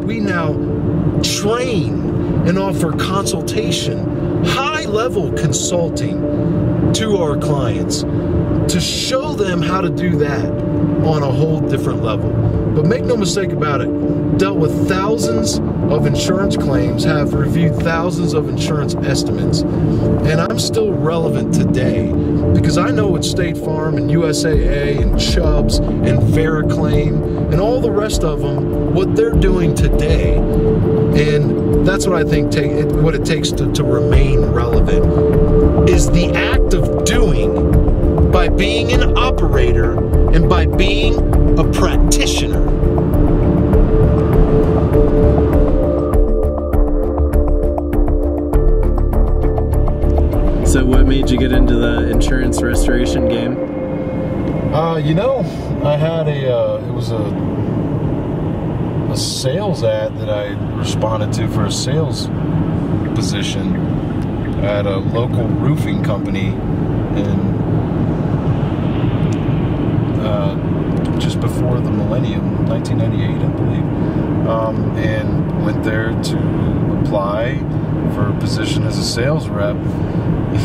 we now train and offer consultation, high-level consulting to our clients to show them how to do that on a whole different level. But make no mistake about it, dealt with thousands of insurance claims, have reviewed thousands of insurance estimates, and I'm still relevant today because I know what State Farm and USAA and Chubbs and VeriClaim and all the rest of them, what they're doing today. And that's what I think what it takes to remain relevant is the act of doing by being an operator and by being a practitioner. So what made you get into the insurance restoration game? You know, I had it was a sales ad that I responded to for a sales position at a local roofing company in just before the millennium, 1998, I believe, and went there to apply for a position as a sales rep.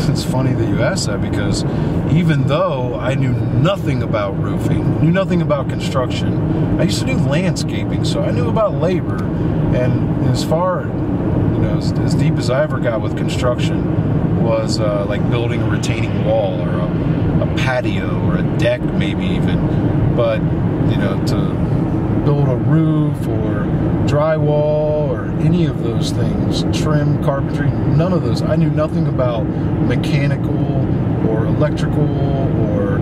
It's funny that you asked that because even though I knew nothing about roofing, knew nothing about construction, I used to do landscaping, so I knew about labor. And as far, as deep as I ever got with construction was like building a retaining wall or a patio or a deck, maybe even. But to build a roof or drywall or any of those things, trim, carpentry, none of those. I knew nothing about mechanical or electrical or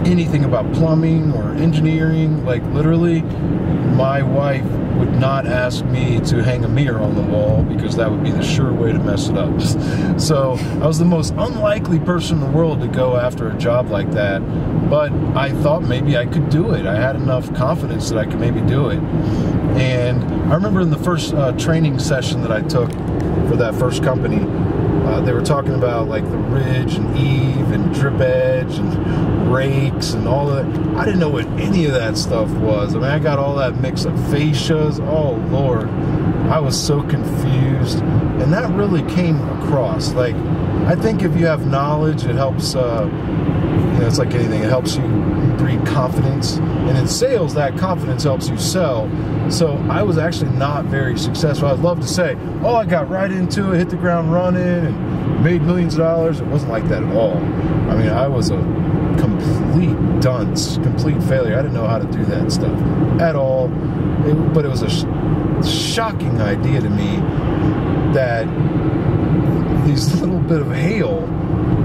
anything about plumbing or engineering. Like literally, my wife would not ask me to hang a mirror on the wall because that would be the sure way to mess it up. So I was the most unlikely person in the world to go after a job like that, but I thought maybe I could do it. I had enough confidence that I could maybe do it. And I remember in the first training session that I took for that first company, they were talking about like the ridge and eave and drip edge and rakes and all that. I didn't know what any of that stuff was. I mean, I got all that mix of fascias. Oh Lord, I was so confused. And that really came across. Like, I think if you have knowledge, it helps, it's like anything. It helps you breed confidence. And in sales, that confidence helps you sell. So I was actually not very successful. I'd love to say, oh, I got right into it, hit the ground running, and made millions of dollars. It wasn't like that at all. I mean, I was a complete dunce, complete failure. I didn't know how to do that stuff at all. But it was a shocking idea to me that these little bit of hail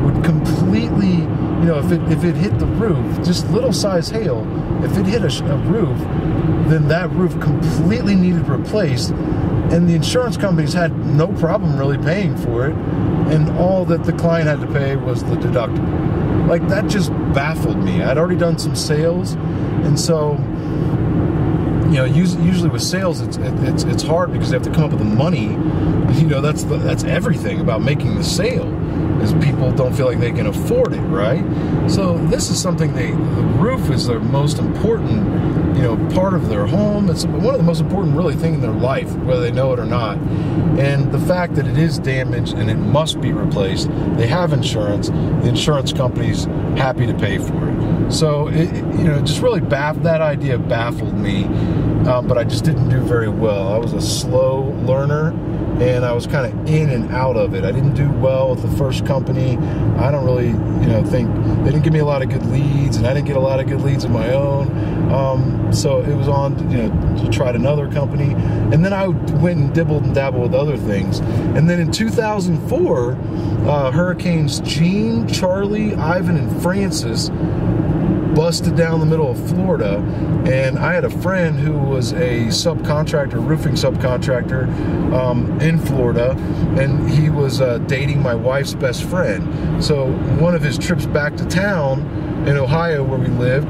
would completely, if it hit the roof, just little size hail, if it hit a roof, then that roof completely needed replaced, and the insurance companies had no problem really paying for it, and all that the client had to pay was the deductible. Like, that just baffled me. I'd already done some sales, and so usually with sales it's hard because they have to come up with the money. That's everything about making the sale, is people don't feel like they can afford it, right? So this is something the roof is their most important part of their home. It's one of the most important really thing in their life, whether they know it or not. And the fact that it is damaged and it must be replaced, they have insurance, the insurance company's happy to pay for it. So it just really that idea baffled me, but I just didn't do very well. I was a slow learner, and I was kind of in and out of it. I didn't do well with the first company. I don't really, think they didn't give me a lot of good leads, and I didn't get a lot of good leads of my own. So it was on, to try another company, and then I went and dibbled and dabbled with other things. And then in 2004, Hurricanes Gene, Charlie, Ivan, and Francis busted down the middle of Florida, and I had a friend who was a subcontractor, roofing subcontractor in Florida, and he was dating my wife's best friend. So one of his trips back to town in Ohio where we lived,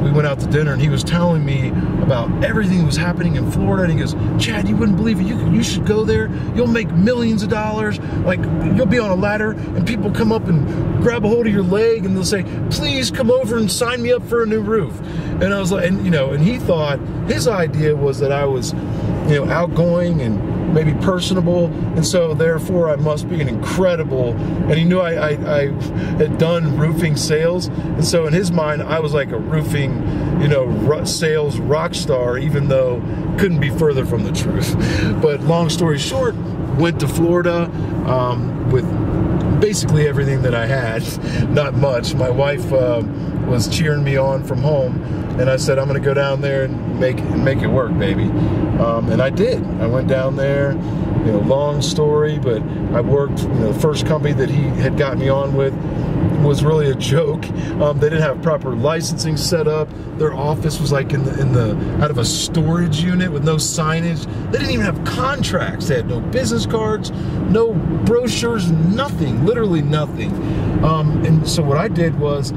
we went out to dinner, and he was telling me about everything that was happening in Florida, and he goes, Chad, you wouldn't believe it, you should go there, you'll make millions of dollars, like you'll be on a ladder and people come up and grab a hold of your leg and they'll say, please come over and sign me up for a new roof. And I was like, and he thought his idea was that I was, outgoing and maybe personable, and so therefore I must be an incredible. And he knew I had done roofing sales, and so in his mind I was like a roofing, sales rock star, even though couldn't be further from the truth. But long story short, went to Florida with basically everything that I had, not much. My wife was cheering me on from home, and I said, I'm going to go down there and make it work, baby. And I did. I went down there, long story, but I worked, the first company that he had got me on with was really a joke. They didn't have proper licensing set up. Their office was like in the out of a storage unit with no signage. They didn't even have contracts. They had no business cards, no brochures, nothing, literally nothing. And so what I did was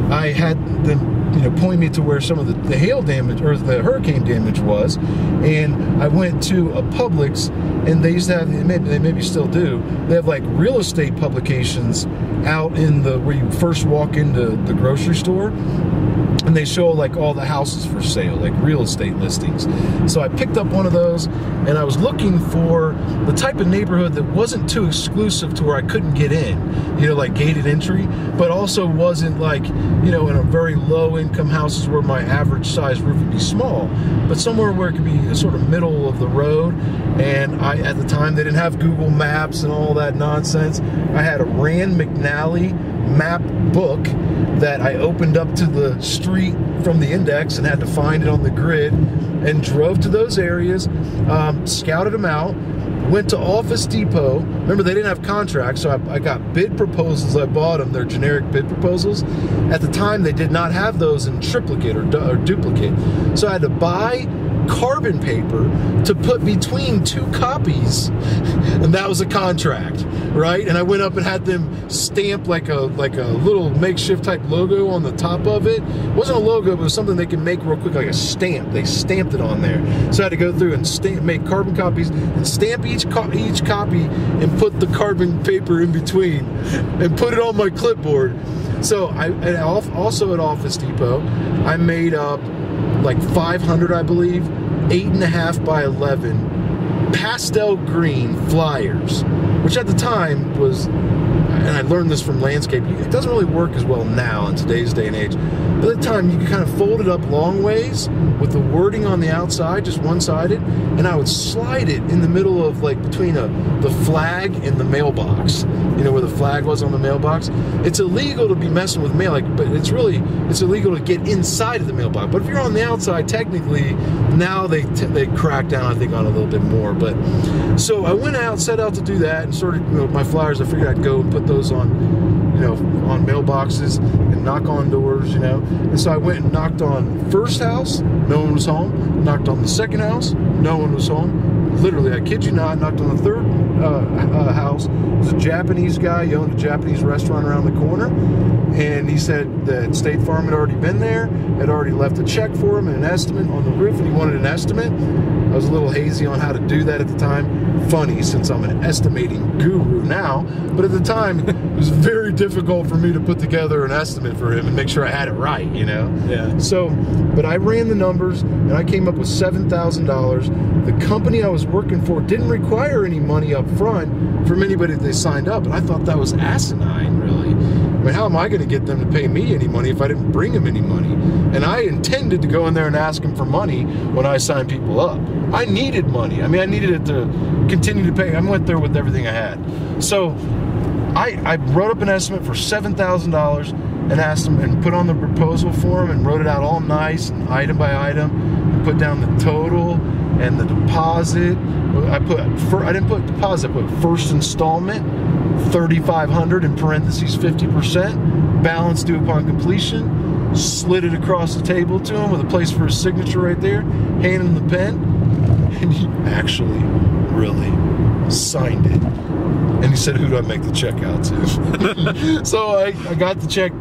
I had them point me to where some of the hail damage or the hurricane damage was, and I went to a Publix, and they used to have, they maybe still do, they have like real estate publications out in where you first walk into the grocery store, and they show like all the houses for sale, like real estate listings. So I picked up one of those, and I was looking for the type of neighborhood that wasn't too exclusive to where I couldn't get in, like gated entry, but also wasn't like, in a very low income houses where my average size roof would be small, but somewhere where it could be a sort of middle of the road. And at the time, they didn't have Google Maps and all that nonsense. I had a Rand McNally map book that I opened up to the street from the index and had to find it on the grid, and drove to those areas, scouted them out, went to Office Depot. Remember, they didn't have contracts, so I got bid proposals. I bought them, their generic bid proposals. At the time, they did not have those in triplicate or duplicate, so I had to buy carbon paper to put between two copies, and that was a contract, right? And I went up and had them stamp like a little makeshift type logo on the top of it. It wasn't a logo, but it was something they could make real quick, like a stamp. They stamped it on there, so I had to go through and make carbon copies and stamp each copy and put the carbon paper in between and put it on my clipboard. So also at Office Depot, I made up like 500, I believe, 8.5 by 11 pastel green flyers, which at the time was, and I learned this from landscaping, it doesn't really work as well now in today's day and age, but at the time you could kind of fold it up long ways with the wording on the outside, just one-sided, and I would slide it in the middle of like between the flag and the mailbox, where the flag was on the mailbox. It's illegal to be messing with mail, but it's illegal to get inside of the mailbox. But if you're on the outside, technically, now they crack down, I think, on a little bit more. But so I went out, set out to do that, and sort of, my flyers, I figured I'd go and put those on, on mailboxes and knock on doors, And so I went and knocked on first house, no one was home. Knocked on the second house, no one was home. Literally, I kid you not, knocked on the third house. It was a Japanese guy. He owned a Japanese restaurant around the corner, and he said that State Farm had already been there, had already left a check for him and an estimate on the roof, and he wanted an estimate. I was a little hazy on how to do that at the time. Funny, since I'm an estimating guru now, but at the time, it was very difficult for me to put together an estimate for him and make sure I had it right, Yeah. So, but I ran the numbers, and I came up with $7,000. The company I was working for didn't require any money up front from anybody that they signed up, and I thought that was asinine, really. I mean, how am I going to get them to pay me any money if I didn't bring them any money? And I intended to go in there and ask them for money when I signed people up. I needed money. I mean, I needed it to continue to pay. I went there with everything I had. So I wrote up an estimate for $7,000 and asked them, and put on the proposal form and wrote it out all nice and item by item, and put down the total and the deposit. I didn't put deposit, I put first installment, $3,500 in parentheses 50%, balance due upon completion. Slid it across the table to him with a place for his signature right there, handed him the pen, and he actually really signed it. And he said, who do I make the check out to? So I got the check,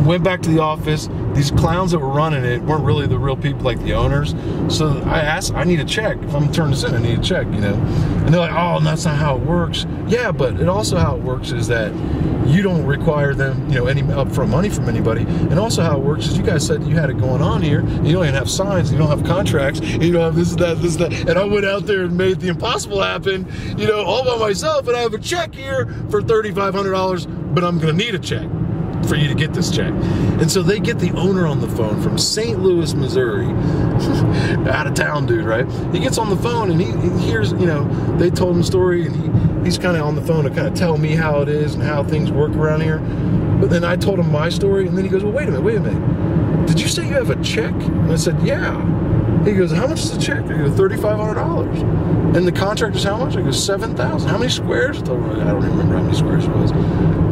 went back to the office. these clowns that were running it weren't really the real people, like the owners. So I asked, I need a check. If I'm gonna turn this in, I need a check, you know. And they're like, oh, that's not how it works. Yeah, but it also how it works is that you don't require them, you know, any upfront money from anybody. And also how it works is you guys said you had it going on here. And you don't even have signs. You don't have contracts. And you don't have this, that, this, that. And I went out there and made the impossible happen, you know, all by myself. And I have a check here for $3,500, but I'm going to need a check for you to get this check. And so they get the owner on the phone from St. Louis, Missouri, out of town dude, right? He gets on the phone and he hears, you know, they told him a story, and he's kind of on the phone to kind of tell me how it is and how things work around here. But then I told him my story, and then he goes, well, wait a minute. Did you say you have a check? And I said, yeah. He goes, how much is the check? I go, $3,500. And the contractor's how much? I go, 7,000. How many squares? I don't even remember how many squares it was.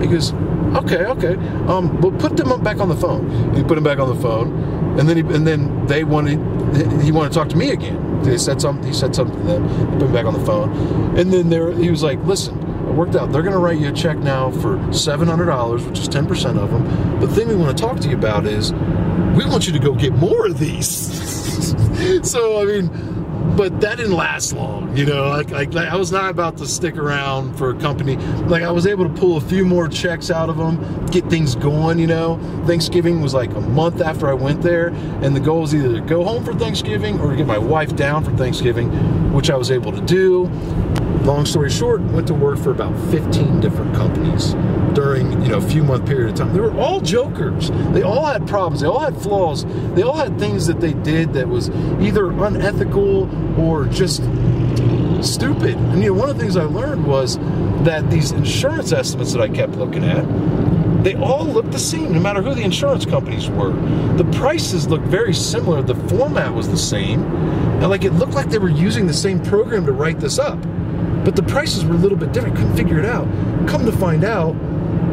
He goes, okay. But put them back on the phone. And he put them back on the phone, and then he wanted to talk to me again. He said something to them. He put him back on the phone, and then he was like, listen, it worked out. They're going to write you a check now for $700, which is 10% of them. But the thing we want to talk to you about is we want you to go get more of these. So, I mean, but that didn't last long, you know. Like I was not about to stick around for a company. Like, I was able to pull a few more checks out of them, get things going, you know. Thanksgiving was like a month after I went there, and the goal was either to go home for Thanksgiving or to get my wife down for Thanksgiving, which I was able to do. Long story short, went to work for about 15 different companies during, you know, a few month period of time. They were all jokers. They all had problems. They all had flaws. They all had things that they did that was either unethical or just stupid. And, you know, one of the things I learned was that these insurance estimates that I kept looking at, they all looked the same, no matter who the insurance companies were. The prices looked very similar. The format was the same. And, like, it looked like they were using the same program to write this up. But the prices were a little bit different. Couldn't figure it out. Come to find out,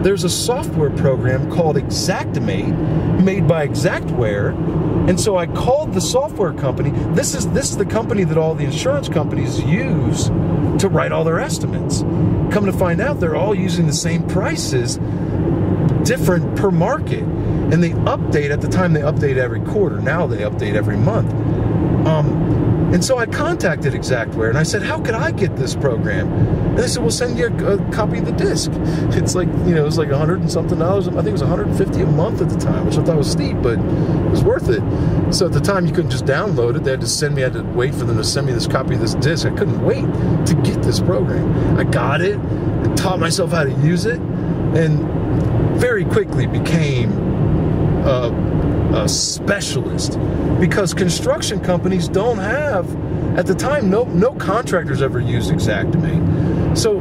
there's a software program called Xactimate made by Xactware. And so I called the software company. This is the company that all the insurance companies use to write all their estimates. Come to find out, they're all using the same prices, different per market. And they update, at the time they update every quarter. Now they update every month. And so I contacted Xactware and I said, how could I get this program? And they said, we'll send you a copy of the disc. It's like, you know, it was like $100 and something. I think it was $150 a month at the time, which I thought was steep, but it was worth it. So at the time, you couldn't just download it. They had to send me, I had to wait for them to send me this copy of this disc. I couldn't wait to get this program. I got it and taught myself how to use it, and very quickly became a specialist, because construction companies don't have, at the time, no contractors ever used Xactimate. So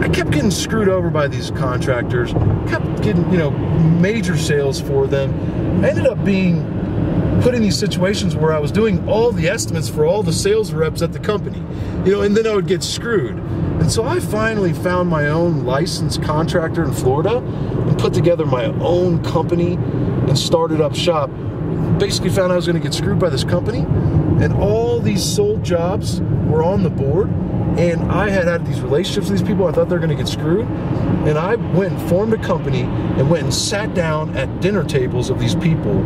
I kept getting screwed over by these contractors, kept getting, you know, major sales for them. I ended up being put in these situations where I was doing all the estimates for all the sales reps at the company, you know, and then I would get screwed. And so I finally found my own licensed contractor in Florida and put together my own company and started up shop. Basically found I was going to get screwed by this company, and all these sold jobs were on the board, and I had these relationships with these people. I thought they were going to get screwed, and I went and formed a company and went and sat down at dinner tables of these people,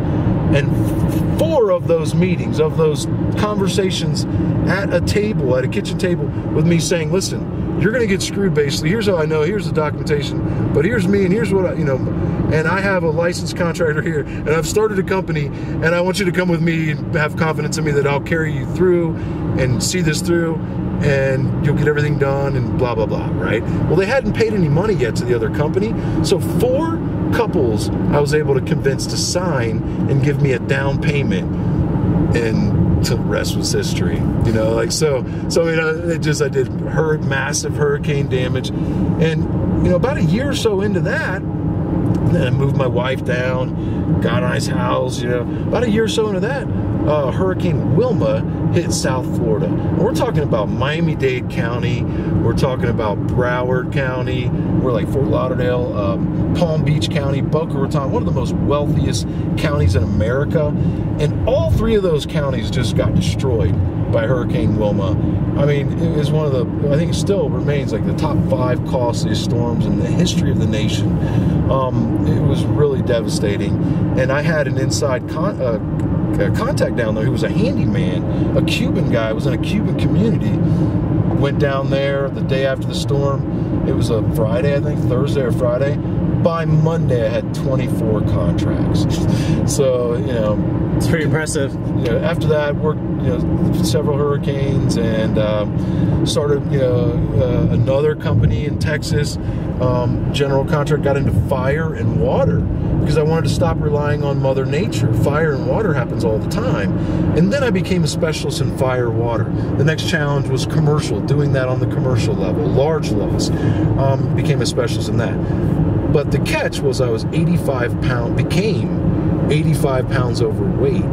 and 4 of those meetings, of those conversations at a table, at a kitchen table with me saying, listen, you're going to get screwed basically. Here's how I know. Here's the documentation. But here's me, and here's what I, you know, and I have a licensed contractor here, and I've started a company, and I want you to come with me and have confidence in me that I'll carry you through and see this through, and you'll get everything done, and blah, blah, blah, right? Well, they hadn't paid any money yet to the other company, so 4 couples I was able to convince to sign and give me a down payment, and the rest was history, you know, like, so I mean, I did massive hurricane damage, and, you know, about a year or so into that, then I moved my wife down, got a nice house, you know, about a year or so into that, Hurricane Wilma hit South Florida. And we're talking about Miami-Dade County, we're talking about Broward County, we're like Fort Lauderdale, Palm Beach County, Boca Raton, one of the most wealthiest counties in America. And all 3 of those counties just got destroyed by Hurricane Wilma. I mean, it was one of the, I think it still remains like the top 5 costliest storms in the history of the nation. It was really devastating. And I had an inside contact down there who was a handyman, a Cuban guy, was in a Cuban community. Went down there the day after the storm. It was a Friday, I think, Thursday or Friday. By Monday, I had 24 contracts. So, you know, it's pretty impressive. You know, after that, worked, you know, several hurricanes, and started, you know, another company in Texas. General contract, got into fire and water because I wanted to stop relying on Mother Nature. Fire and water happens all the time. And then I became a specialist in fire and water. The next challenge was commercial, doing that on the commercial level, large loss. Became a specialist in that. But the catch was I was became 85 pounds overweight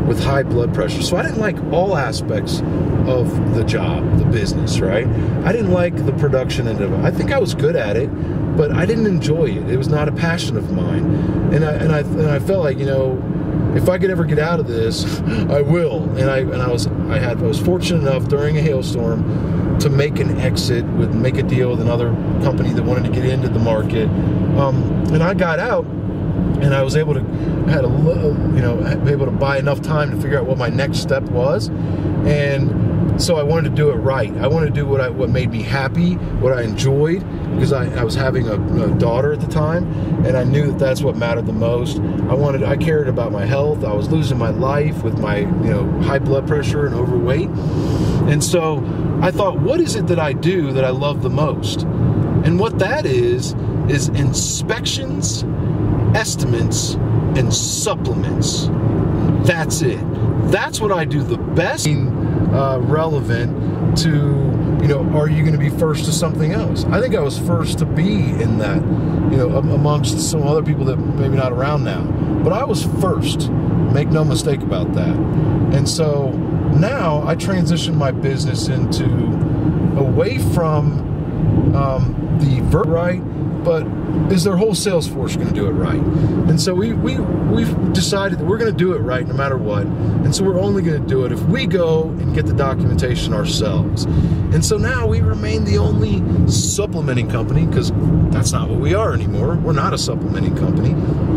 with high blood pressure. So I didn't like all aspects of the job, the business, right? I didn't like the production end of it. I think I was good at it, but I didn't enjoy it. It was not a passion of mine. And I felt like, you know, if I could ever get out of this, I will. And I was fortunate enough during a hailstorm to make an exit, make a deal with another company that wanted to get into the market. And I got out, and I was able to, able to buy enough time to figure out what my next step was. And so I wanted to do it right. I wanted to do what made me happy, what I enjoyed, because I was having a daughter at the time, and I knew that that's what mattered the most. I cared about my health. I was losing my life with my, you know, high blood pressure and overweight. And so I thought, what is it that I do that I love the most? And what that is inspections, estimates, and supplements. That's it. That's what I do the best. Relevant to, you know, are you going to be first to something else? I think I was first to be in that, you know, amongst some other people that maybe not around now. But I was first. Make no mistake about that. And so now I transition my business into away from the right, but is their whole sales force going to do it right? And so we've decided that we're going to do it right no matter what. And so we're only going to do it if we go and get the documentation ourselves. And so now we remain the only supplementing company, because that's not what we are anymore. We're not a supplementing company.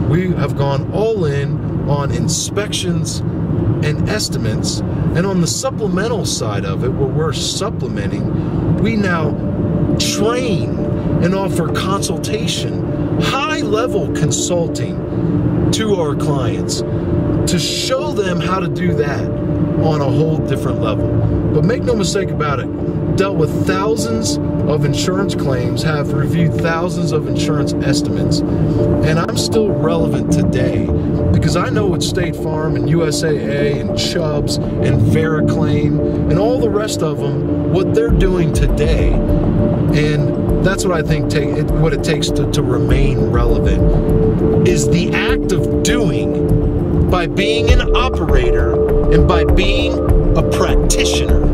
We have gone all in on inspections and estimates. And on the supplemental side of it, where we're supplementing, we now train and offer consultation, high-level consulting to our clients to show them how to do that on a whole different level. But make no mistake about it, dealt with thousands of insurance claims, have reviewed thousands of insurance estimates, and I'm still relevant today because I know what State Farm and USAA and Chubbs and Vericlaim and all the rest of them, what they're doing today. And that's what I think what it takes to remain relevant is the act of doing by being an operator and by being a practitioner.